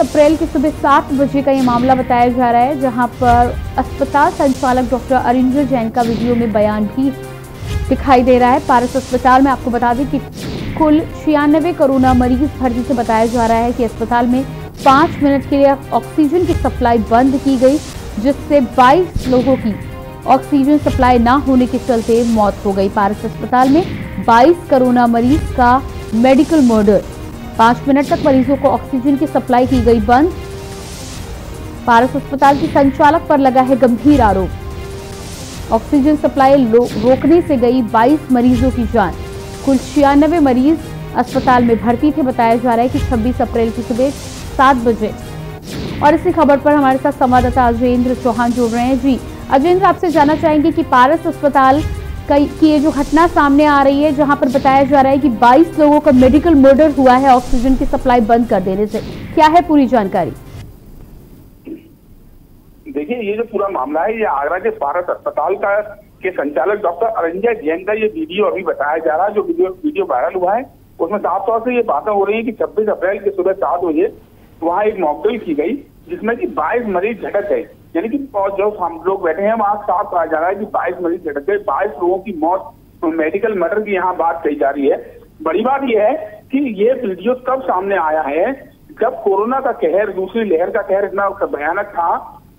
अप्रैल की सुबह 7 बजे का ये मामला बताया जा रहा है, जहां पर अस्पताल संचालक डॉक्टर अरिंजय जैन का वीडियो में बयान भी दिखाई दे रहा है। पारस अस्पताल में आपको बता दें कि कुल 96 कोरोना मरीज भर्ती से बताया जा रहा है कि अस्पताल में 5 मिनट के लिए ऑक्सीजन की सप्लाई बंद की गई, जिससे 22 लोगों की ऑक्सीजन सप्लाई न होने के चलते मौत हो गई। पारस अस्पताल में 22 कोरोना मरीज का मेडिकल मर्डर। 5 मिनट तक मरीजों को ऑक्सीजन की सप्लाई की गई बंद। पारस अस्पताल की संचालक पर लगा है गंभीर आरोप। ऑक्सीजन सप्लाई रोकने से गई 22 मरीजों की जान। कुल 96 मरीज अस्पताल में भर्ती थे। बताया जा रहा है कि 26 अप्रैल की सुबह 7 बजे। और इसी खबर पर हमारे साथ संवाददाता अजेंद्र चौहान जुड़ रहे हैं। जी अजेंद्र, आपसे जानना चाहेंगे कि पारस अस्पताल की ये जो घटना सामने आ रही है, जहां पर बताया जा रहा है कि 22 लोगों का मेडिकल मर्डर हुआ है ऑक्सीजन की सप्लाई बंद कर देने से, क्या है पूरी जानकारी? देखिए, ये जो पूरा मामला है, ये आगरा के पारस अस्पताल के संचालक डॉक्टर अरिंजय जैन का ये वीडियो अभी बताया जा रहा है। जो वीडियो वायरल हुआ है उसमें साफ तौर से ये बातें हो रही है कि 26 अप्रैल की सुबह 7 बजे वहाँ एक मॉकड्रिल की गई, जिसमें कि 22 मरीज झटक गए। यानी कि जो हम लोग बैठे हैं वहाँ साफ कहा जा रहा है कि 22 मरीज झटक गए, 22 लोगों की मौत, मेडिकल मर्डर की यहाँ बात कही जा रही है। बड़ी बात यह है कि ये वीडियो कब सामने आया है, जब कोरोना का कहर, दूसरी लहर का कहर इतना भयानक था,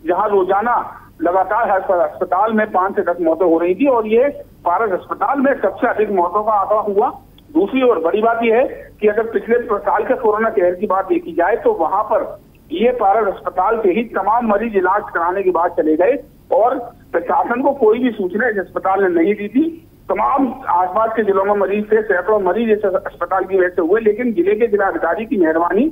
जहाँ रोजाना लगातार हर अस्पताल में 5 से 10 मौतें हो रही थी, और ये पारस अस्पताल में सबसे अधिक मौतों का आंकड़ा हुआ। दूसरी ओर बड़ी बात यह है कि अगर पिछले साल के कोरोना कहर की बात देखी जाए तो वहां पर ये पारस अस्पताल के ही तमाम मरीज इलाज कराने के बाद चले गए, और प्रशासन को कोई भी सूचना इस अस्पताल ने नहीं दी थी। तमाम आसपास के जिलों में मरीज थे, सैकड़ों मरीज इस अस्पताल की वजह से हुए, लेकिन जिले के जिलाधिकारी की मेहरबानी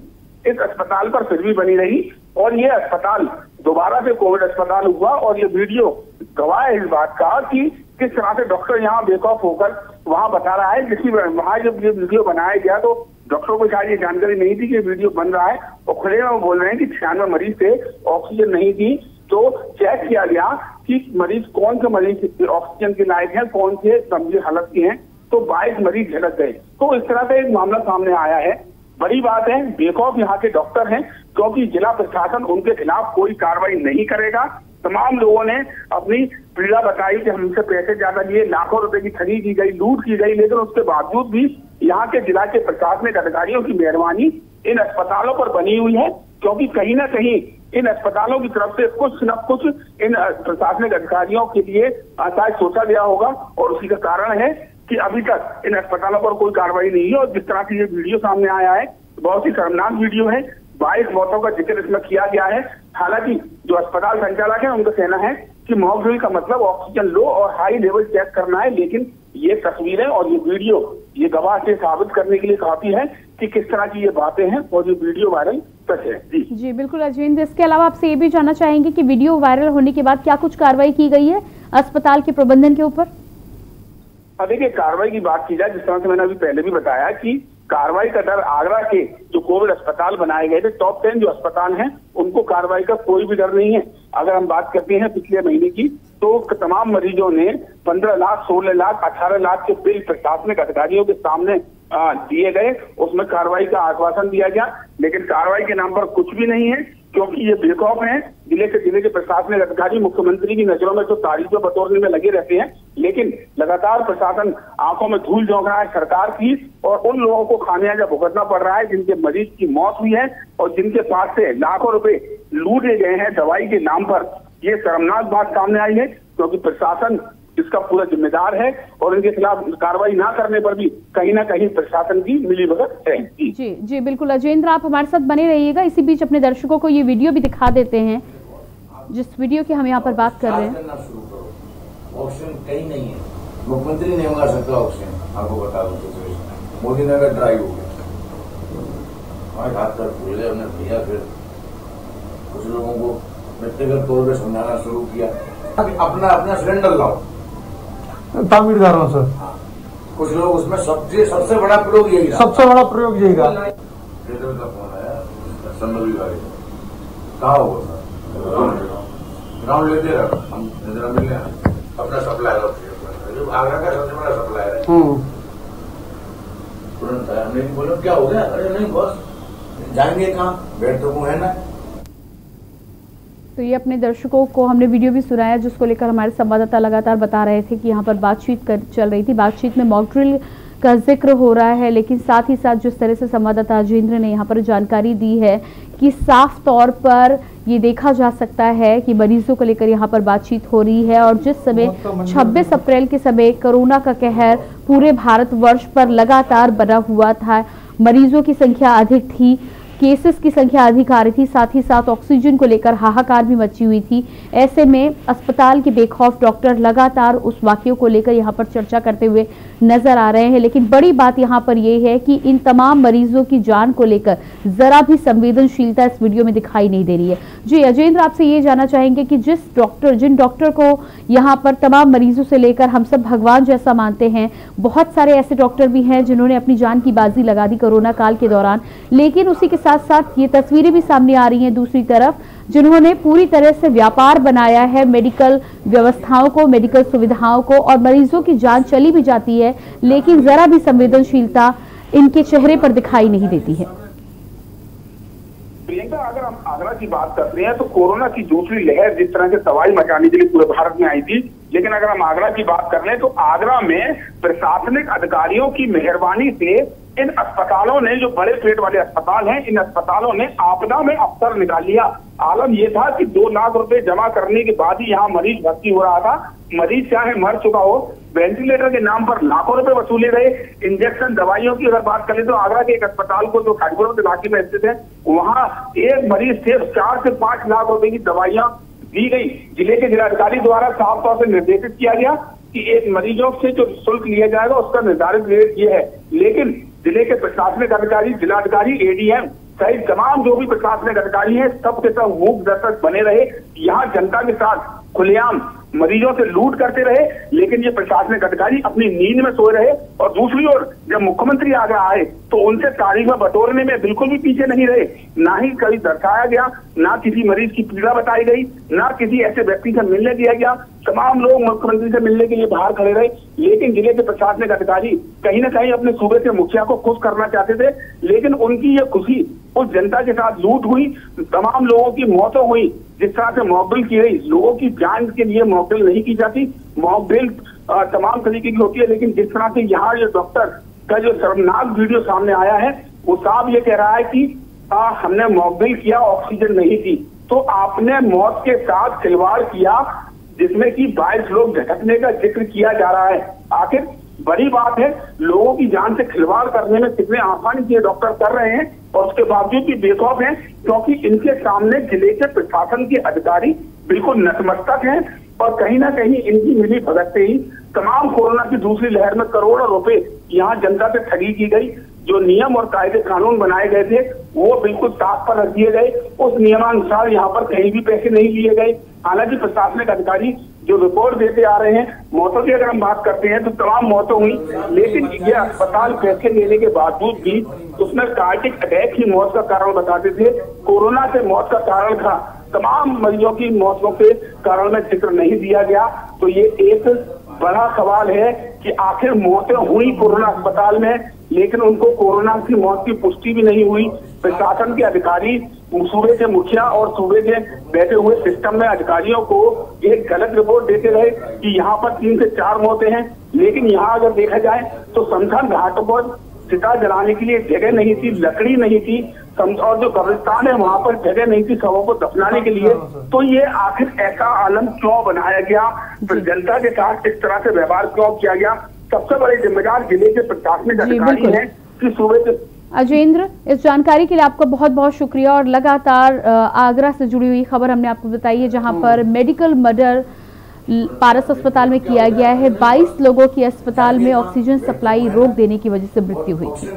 इस अस्पताल पर फिर भी बनी रही, और ये अस्पताल दोबारा से कोविड अस्पताल हुआ। और ये वीडियो गवाह है इस बात का कि किस तरह से डॉक्टर यहाँ बेखौफ होकर वहां बता रहा है। जिसकी वहां जब ये वीडियो बनाया गया तो डॉक्टरों को शायद ये जानकारी नहीं थी कि वीडियो बन रहा है, और खुले में बोल रहे हैं कि 96 मरीज थे, ऑक्सीजन नहीं थी। तो चेक किया गया कि मरीज कौन से मरीज ऑक्सीजन के लायक हैं, कौन से गंभीर हालत के हैं, तो 22 मरीज झटक गए। तो इस तरह से एक मामला सामने आया है। बड़ी बात है, बेखौफ यहाँ के डॉक्टर हैं, क्योंकि जिला प्रशासन उनके खिलाफ कोई कार्रवाई नहीं करेगा। तमाम लोगों ने अपनी पीड़ा बताई कि हमसे पैसे ज्यादा लिए, लाखों रुपए की ठगी की गई, लूट की गई, लेकिन उसके बावजूद भी यहाँ के जिला के प्रशासनिक अधिकारियों की मेहरबानी इन अस्पतालों पर बनी हुई है, क्योंकि कहीं ना कहीं इन अस्पतालों की तरफ से कुछ न कुछ इन प्रशासनिक अधिकारियों के लिए शायद सोचा गया होगा, और उसी का कारण है कि अभी तक इन अस्पतालों पर कोई कार्रवाई नहीं है। और जिस तरह से ये वीडियो सामने आया है, बहुत ही शर्मनाक वीडियो है। 22 मौतों का जिक्र इसमें किया गया है। हालांकि जो अस्पताल संचालक है उनका कहना है कि मॉकड्रिल का मतलब ऑक्सीजन लो और हाई लेवल चेक करना है, लेकिन ये तस्वीरें और ये वीडियो ये गवाह से साबित करने के लिए काफी है कि किस तरह की ये बातें हैं, और ये वीडियो वायरल सच है। जी बिल्कुल अजेंद्र, इसके अलावा आपसे ये भी जानना चाहेंगे कि वीडियो वायरल होने के बाद क्या कुछ कार्रवाई की गई है अस्पताल के प्रबंधन के ऊपर? देखिए, कार्रवाई की बात की जाए, जिस तरह से मैंने अभी पहले भी बताया कि कार्रवाई का डर आगरा के जो कोविड अस्पताल बनाए गए थे, टॉप 10 जो अस्पताल हैं, उनको कार्रवाई का कोई भी डर नहीं है। अगर हम बात करते हैं पिछले महीने की, तो तमाम मरीजों ने 15 लाख, 16 लाख, 18 लाख के बिल प्रशासनिक अधिकारियों के सामने दिए गए। उसमें कार्रवाई का आश्वासन दिया गया, लेकिन कार्रवाई के नाम पर कुछ भी नहीं है, क्योंकि ये बेखौफ हैं। जिले के प्रशासनिक अधिकारी मुख्यमंत्री की नजरों में तो तारीफों बटोरने में लगे रहते हैं, लेकिन लगातार प्रशासन आंखों में धूल झोंक रहा है सरकार की, और उन लोगों को खामियाजा भुगतना पड़ रहा है जिनके मरीज की मौत हुई है और जिनके पास से लाखों रुपए लूटे गए हैं दवाई के नाम पर। ये शर्मनाक बात सामने आई है, क्योंकि प्रशासन इसका पूरा जिम्मेदार है, और इनके खिलाफ कार्रवाई ना करने पर भी कहीं ना कहीं प्रशासन की मिलीभगत है। जी बिल्कुल अजेंद्र, आप हमारे साथ बने रहिएगा। इसी बीच अपने दर्शकों को ये वीडियो भी दिखा देते हैं, जिस वीडियो की हम यहाँ पर बात कर रहे हैं। ऑक्सीजन कहीं नहीं है, मुख्यमंत्री नहीं मंगा सकता ऑक्सीजन, आपको बता दूं। मोदी नगर ड्राइव हो गया, हमारे हाथ पर भूल गए हमने भैया। फिर कुछ लोगों को व्यक्तिगत तौर पर समझाना शुरू किया, अपना सिलेंडर लाओ, तामीर सर। हाँ, कुछ लोग उसमें सबसे बड़ा प्रयोग यही, सबसे बड़ा प्रयोग यही का फोन आया संबंधी गाड़ी, कहा होगा सर, ग्राउंड लेते रहो, हम मिलने अपना सप्लायर, आगरा का सबसे बड़ा सप्लायर है। तुरंत हमने बोला क्या हो गया? अरे नहीं बॉस, जाएंगे कहाँ? बेड तो वो है ना। तो ये अपने दर्शकों को हमने वीडियो भी सुनाया जिसको लेकर हमारे संवाददाता लगातार बता रहे थे कि यहाँ पर बातचीत चल रही थी। बातचीत में मॉक ड्रिल का जिक्र हो रहा है, लेकिन साथ ही साथ जिस तरह से संवाददाता अजेंद्र ने यहाँ पर जानकारी दी है कि साफ तौर पर ये देखा जा सकता है कि मरीजों को लेकर यहाँ पर बातचीत हो रही है। और जिस समय 26 अप्रैल के समय कोरोना का कहर पूरे भारतवर्ष पर लगातार बना हुआ था, मरीजों की संख्या अधिक थी, केसेस की संख्या अधिक आ रही थी, साथ ही साथ ऑक्सीजन को लेकर हाहाकार भी मची हुई थी। ऐसे में अस्पताल के बेखौफ डॉक्टर लगातार उस वाकये को लेकर यहाँ पर चर्चा करते हुए नजर आ रहे हैं। लेकिन बड़ी बात यहाँ पर यह है कि इन तमाम मरीजों की जान को लेकर जरा भी संवेदनशीलता इस वीडियो में दिखाई नहीं दे रही है। जी अजेंद्र, आपसे ये जानना चाहेंगे कि जिन डॉक्टर को यहाँ पर तमाम मरीजों से लेकर हम सब भगवान जैसा मानते हैं, बहुत सारे ऐसे डॉक्टर भी हैं जिन्होंने अपनी जान की बाजी लगा दी कोरोना काल के दौरान, लेकिन उसी के साथ साथ ये तस्वीरें भी सामने आ रही हैं दूसरी तरफ जिन्होंने पूरी तरह से व्यापार बनाया है मेडिकल व्यवस्थाओं को, मेडिकल सुविधाओं को, और मरीजों की जान चली भी जाती है लेकिन जरा भी संवेदनशीलता इनके चेहरे पर दिखाई नहीं देती है। प्रियंका, अगर हम आगरा की बात करते हैं तो कोरोना की दूसरी लहर जिस तरह से तबाही मचाने के लिए पूरे भारत में आई थी, लेकिन अगर हम आगरा की बात कर लें तो आगरा में प्रशासनिक अधिकारियों की मेहरबानी से इन अस्पतालों ने, जो बड़े पेट वाले अस्पताल हैं, इन अस्पतालों ने आपदा में अवसर निकाल लिया। आलम यह था कि 2 लाख रुपए जमा करने के बाद ही यहाँ मरीज भर्ती हो रहा था। मरीज चाहे मर चुका हो, वेंटिलेटर के नाम पर लाखों रुपए वसूले गए। इंजेक्शन दवाइयों की अगर बात करें तो आगरा के एक अस्पताल को जो खाजपुर इलाके में स्थित है, वहाँ एक मरीज से 4 से 5 लाख रुपए की दवाइयां दी गई। जिले के जिलाधिकारी द्वारा साफ तौर से निर्देशित किया गया कि एक मरीजों से जो शुल्क लिया जाएगा उसका निर्धारित रेट ये है, लेकिन जिले के प्रशासनिक अधिकारी, जिलाधिकारी, एडीएम सहित तमाम जो भी प्रशासनिक अधिकारी हैं, सब के सब मूक दर्शक बने रहे। यहाँ जनता के साथ खुलेआम मरीजों से लूट करते रहे, लेकिन ये प्रशासनिक अधिकारी अपनी नींद में सोए रहे। और दूसरी ओर जब मुख्यमंत्री आगरा आए तो उनसे तारीख में बटोरने में बिल्कुल भी पीछे नहीं रहे। ना ही कभी दर्शाया गया, ना किसी मरीज की पीड़ा बताई गई, ना किसी ऐसे व्यक्ति से मिलने दिया गया। तमाम लोग मुख्यमंत्री से मिलने के लिए बाहर खड़े रहे, लेकिन जिले के प्रशासनिक अधिकारी कहीं ना कहीं अपने सूबे के मुखिया को खुश करना चाहते थे, लेकिन उनकी ये खुशी उस जनता के साथ लूट हुई। तमाम लोगों की मौतें हुई। जिस तरह से मॉकड्रिल की गई, लोगों की जान के लिए मॉकड्रिल नहीं की जाती, मॉकड्रिल तमाम तरीके की होती है, लेकिन जिस तरह से यहाँ ये डॉक्टर का जो शर्मनाक वीडियो सामने आया है, वो साफ ये कह रहा है कि हमने मॉकड्रिल किया, ऑक्सीजन नहीं थी। तो आपने मौत के साथ खिलवाड़ किया, जिसमें कि 22 लोग झटकने का जिक्र किया जा रहा है। आखिर बड़ी बात है, लोगों की जान से खिलवाड़ करने में कितने आसानी से डॉक्टर कर रहे हैं, और उसके बावजूद भी बेखौफ हैं, क्योंकि इनके सामने जिले के प्रशासन के अधिकारी बिल्कुल नतमस्तक हैं। और कहीं ना कहीं इनकी मिली भगत से ही तमाम कोरोना की दूसरी लहर में करोड़ों रुपए यहाँ जनता से ठगी की गई। जो नियम और कायदे कानून बनाए गए थे वो बिल्कुल ताक पर रख दिए गए। उस नियमानुसार यहाँ पर कहीं भी पैसे नहीं लिए गए। हालांकि प्रशासनिक अधिकारी जो रिपोर्ट देते आ रहे हैं, मौतों की अगर हम बात करते हैं तो तमाम मौतें हुई, लेकिन ये अस्पताल पैसे लेने के बावजूद भी उसमें कार्डियक अटैक ही मौत का कारण बताते थे। कोरोना से मौत का कारण था, तमाम मरीजों की मौतों के कारण में जिक्र नहीं दिया गया। तो ये एक बड़ा सवाल है कि आखिर मौतें हुई कोरोना अस्पताल में, लेकिन उनको कोरोना की मौत की पुष्टि भी नहीं हुई। प्रशासन के अधिकारी, सूबे के मुखिया और सूबे के बैठे हुए सिस्टम में अधिकारियों को एक गलत रिपोर्ट देते रहे कि यहाँ पर 3 से 4 मौतें हैं, लेकिन यहाँ अगर देखा जाए तो शमशान घाटों पर चिता जलाने के लिए जगह नहीं थी, लकड़ी नहीं थी, और जो कब्रिस्तान है वहां पर जगह नहीं थी शवों को दफनाने के लिए। तो ये आखिर ऐसा आलम क्यों बनाया गया, जनता के साथ इस तरह से व्यवहार क्यों किया गया? सबसे बड़े जिम्मेदार जिले के प्रशासनिक अधिकारी हैं कि सूबे के। अजेंद्र, इस जानकारी के लिए आपका बहुत बहुत शुक्रिया। और लगातार आगरा से जुड़ी हुई खबर हमने आपको बताई है, जहां पर मेडिकल मर्डर पारस अस्पताल में किया गया है। 22 लोगों की अस्पताल में ऑक्सीजन सप्लाई रोक देने की वजह से मृत्यु हुई थी।